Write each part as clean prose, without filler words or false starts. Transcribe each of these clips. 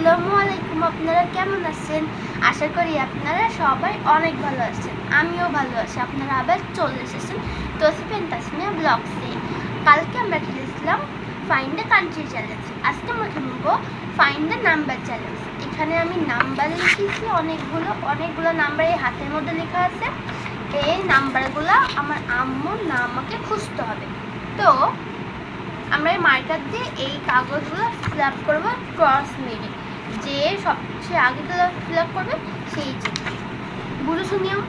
আসসালামু আলাইকুম। আপনারা কেমন আছেন? আশা করি আপনারা সবাই অনেক ভালো আছেন। আমিও ভালো আছি। আপনারা আবার চলে এসেছেন তসফিন তাসমিয়া ব্লগসে। কালকে আমরা খেলেছিলাম ফাইন্ড দ্য কান্ট্রি চ্যালেঞ্জ। আজকে আমরা খেলবো ফাইন্ড দ্য নাম্বার চ্যালেঞ্জ। এখানে আমি নাম্বার লিখেছি অনেকগুলো নাম্বার এই হাতের মধ্যে লেখা আছে। এই নাম্বারগুলো আমার আম্মুর না আমাকে খুঁজতে হবে। তো আমরা এই মার্কার দিয়ে এই কাগজগুলো ফিল আপ করবো ক্রস মেরে। যে সবচেয়ে আগে ফিল আপ করবে সেই জিতবে। বুঝেছো নিয়ম?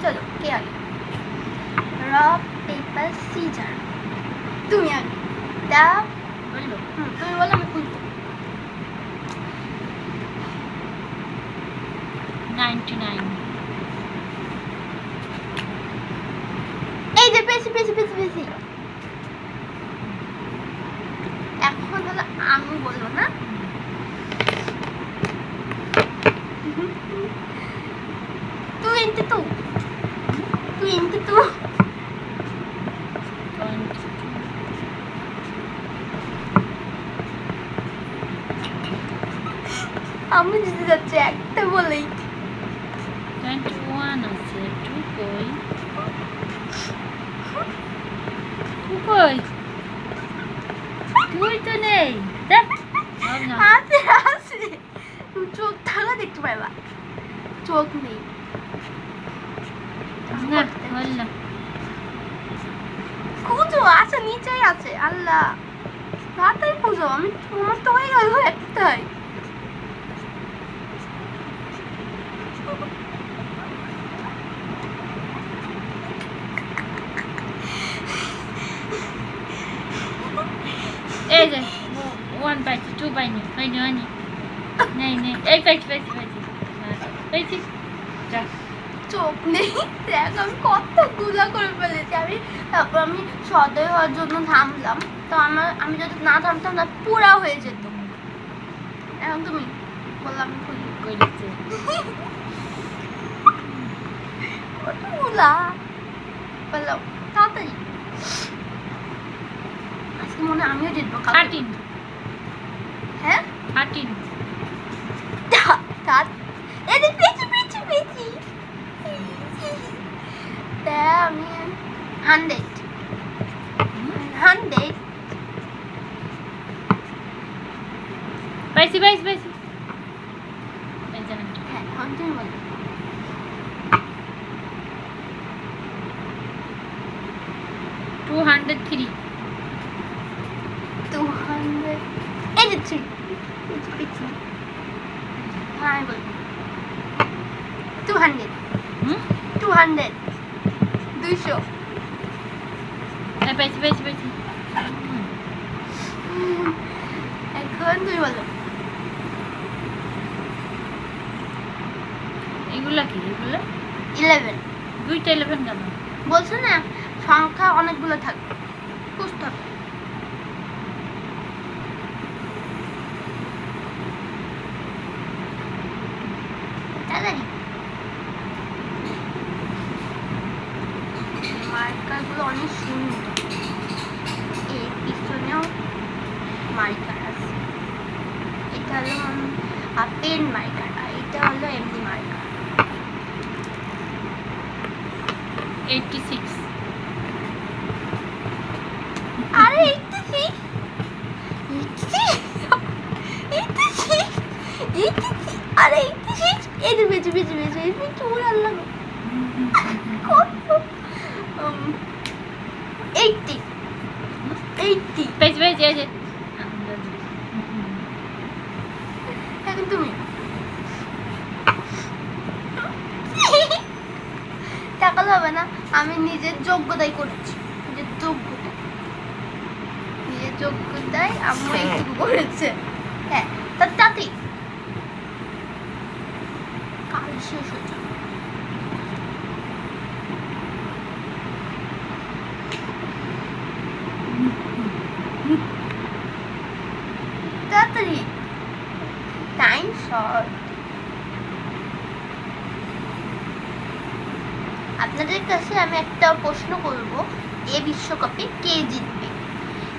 চলো, কে আগে? Rock paper scissor. তুমি আগে দাও। বললো তুমি বলো, আমি খুলবো। 99 এই যে পেয়েছি। এখন হলো আমি বলবো না। Twenty-two. আমি জিতে যাচ্ছি একটা বলেই। 21 আছে। তুই তো নেই। দেখ আছে চোখ থাকা দেখতে পাইবা। চোখ নেই না, বল না। খুঁজো, আছে নিচেই আছে। আল্লাহ, তাড়াতাড়ি খুঁজো। তোমার তো হয়ে গেল একটাই। এই যে 1 পাইছি, 2 পাইনি, হয়নি। নেই এই পাইছি যা। চোখ নেই। দেখ আমি কতগুলা করে ফেলেছি। তারপর আমি সদয় হওয়ার জন্য থামলাম। তো আমি যদি না থামতাম না পুরা হয়ে যেত। এখন তুমি বললাম আমি খুলি করেছে। কতগুলা বললো তাড়াতাড়ি। আজকে মনে হয় আমিও জিতবো। 13 হ্যাঁ 13 এই যে পেয়েছি। আমি 100 পাইছি এই যে হ্যাঁ তুমি বলো। 203 এই যে 3 পেয়েছি। হ্যাঁ আমি বলবো 200 200 পাইছি এখন তুমি বলো। এগুলা 11 দুইটা 11 কেন? বলছো না সংখ্যা অনেকগুলো থাকবে, বুঝতে হবে। তাড়াতাড়ি মার্কারগুলো অনেক সুন্দর। এর পিছনেও মার্কার আছে। এটা হলো পেন মার্কার, আর এটা হলো এমনি মার্কার। 86 আরে 86 আরে 86 এই যে বেঁচে কি বলে আল্লাহ কত 80 পাইছি এই যে এখন তুমি টাকালে হবে না। আমি নিজের যোগ্যতাই করেছি। নিজের যোগ্যতায় আম্মু এইটুকু করেছে। হ্যাঁ তার তাতে কাল শেষ হয়ে যাবে। তাড়াতাড়ি, টাইম শর্ট। আপনাদের কাছে আমি একটা প্রশ্ন করব, এই বিশ্বকাপে কে জিতবে?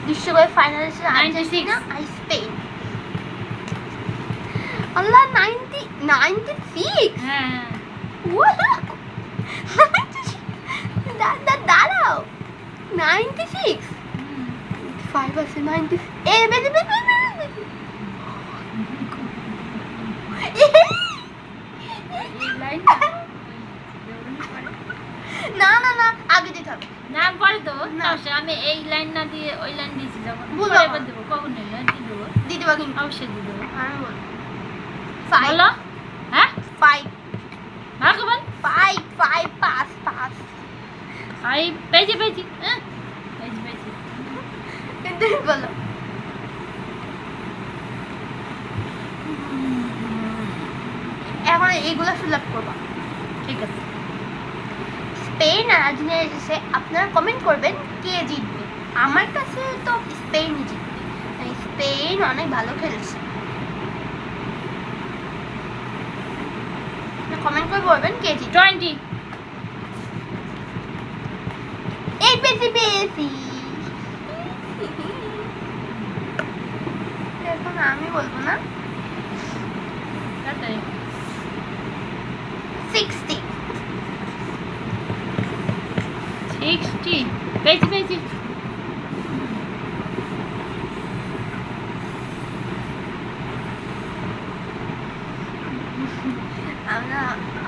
বিশ্বকাপের ফাইনালে আর্জেন্টিনা আর স্পেন। আল্লাহ 96 হ্যাঁ দাঁড়াও 96 হুম। 5 আছে 90 এই বেশি বেশি এই লাইনটা না না না আগে দিতে হবে না পরে দেবো না। সমস্যা, আমি এই লাইন না দিয়ে ওই লাইন দিয়েছি যখন বলো। পরে এবার দেবো, কখন এলো দিয়ে দেবো, দিয়ে দেবো কিন্তু অবশ্যই দিয়ে দেবো। হ্যাঁ বল 5 বলো হ্যাঁ 5 ভালো বল 5 5 5 আমি পেয়েছি পেয়েছি হ্যাঁ পেয়েছি পেয়েছি। কিন্তু বলো এখন এইগুলো ফিল আপ করবা ঠিক আছে। স্পেন আর আর্জেন্টিনা এসেছে, আপনারা কমেন্ট করবেন কে জিতবে। আমার কাছে তো স্পেনই জিতবে, মানে স্পেন অনেক ভালো খেলছে। কমেন্ট করে বলবেন কে জিতবে। 20 এই বেশি বেশি এখন আমি বলবো না। তাড়াতাড়ি 60 60 পেয়েছি পেয়েছি।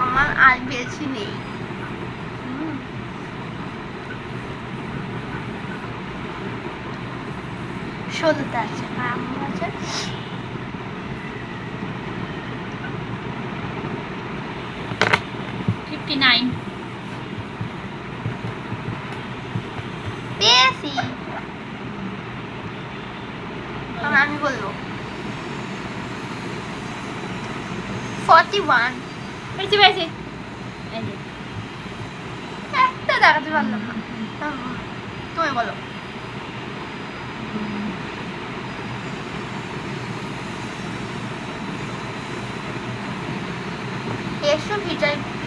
আমার আর বেশি নেই। 16টা আছে আর আমার আছে 59 পেয়েছি। এখন আমি বলবো 41 পেয়েছি পেয়েছি। এই যে একটা দেখাতে পারলাম না। তুমি বলো এসব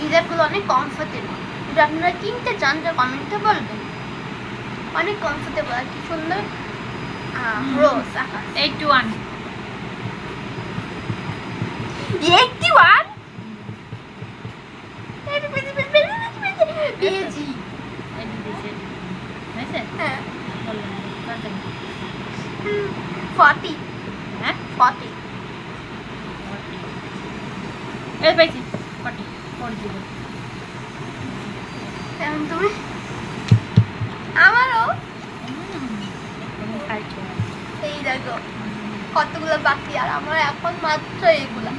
হিজাবগুলো অনেক কমফোর্টেবল। যদি আপনারা কিনতে চান তো কমেন্টে বলবেন। অনেক কমফোর্টেবল আর কি সুন্দর রোজ আকাশ। 81 81 পেয়েছি। এই যে দিয়েছে হয়েছে হ্যাঁ বললাম তাড়াতাড়ি 40 হ্যাঁ 40 এই পেয়েছি 40 40 এখন তুমি আমারও তুমি খাইছো এই দেখো কতগুলো বাকি আর আমার এখন মাত্র এগুলা।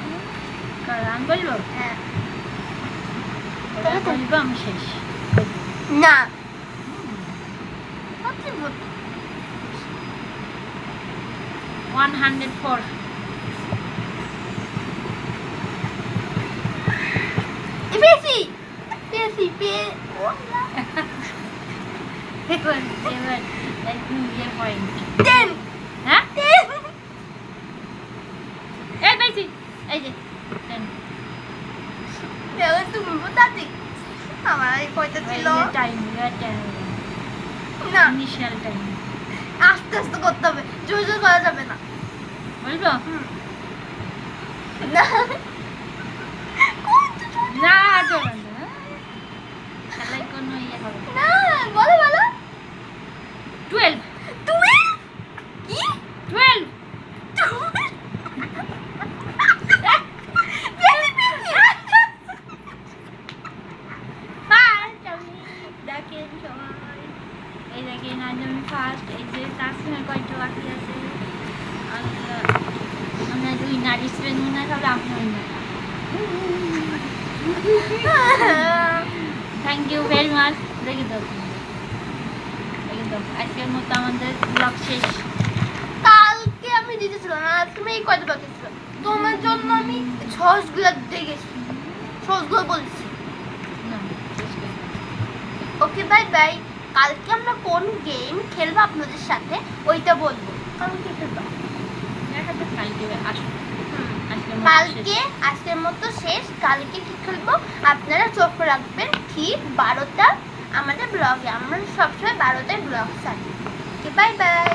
কারণ আমি বলবো হ্যাঁ ওরা বলবো আমি শেষ না 104 পেয়েছি পেয়েছি পেয়ে দেখুন এবার ইয়ে পয়েন্ট 10 হ্যাঁ 10 এই পেয়েছি এই যে 10 এবার তুমি বোঝাতে আমার এই কয়টা ছিল টাইম না ইনিশিয়াল টাইম আস্তে আস্তে করতে হবে, জোর জোর করা যাবে না। বলবো না না চলবে না খেলায় কোনো ইয়ে হবে না। না বলো বলো 12 তুমি কি 12 দেখেন সবাই এই দেখেন আজ আমি ফার্স্ট এই যে তাসমিনের কয়টা বাকি আছে আমরা দুই নারী স্পেন মনে হয় তাহলে আপনি ওই না থ্যাংক ইউ ভেরি মাচ দেখে দাও দেখে দাও আজকের মতো আমাদের ব্লগ শেষ কালকে আমি দিতেছিলাম না, আজকে আমি এই কয়টা বাকি ছিল তোমার জন্য আমি সসগুলো দিয়ে গেছি, সসগুলো বলছি। না শেষ করে ওকে বাই বাই। কালকে আমরা কোন গেম খেলবো আপনাদের সাথে ওইটা বলবো। কারণ কি খেলবো দেখা যাক কালকে আসো আজকের মতো শেষ। কালকে আজকের মতো শেষ। কালকে কি খেলবো আপনারা চোখ রাখবেন ঠিক 12টা আমাদের ব্লগে। আমরা সবসময় 12টায় ব্লগ ছাড়ি। Okay bye bye.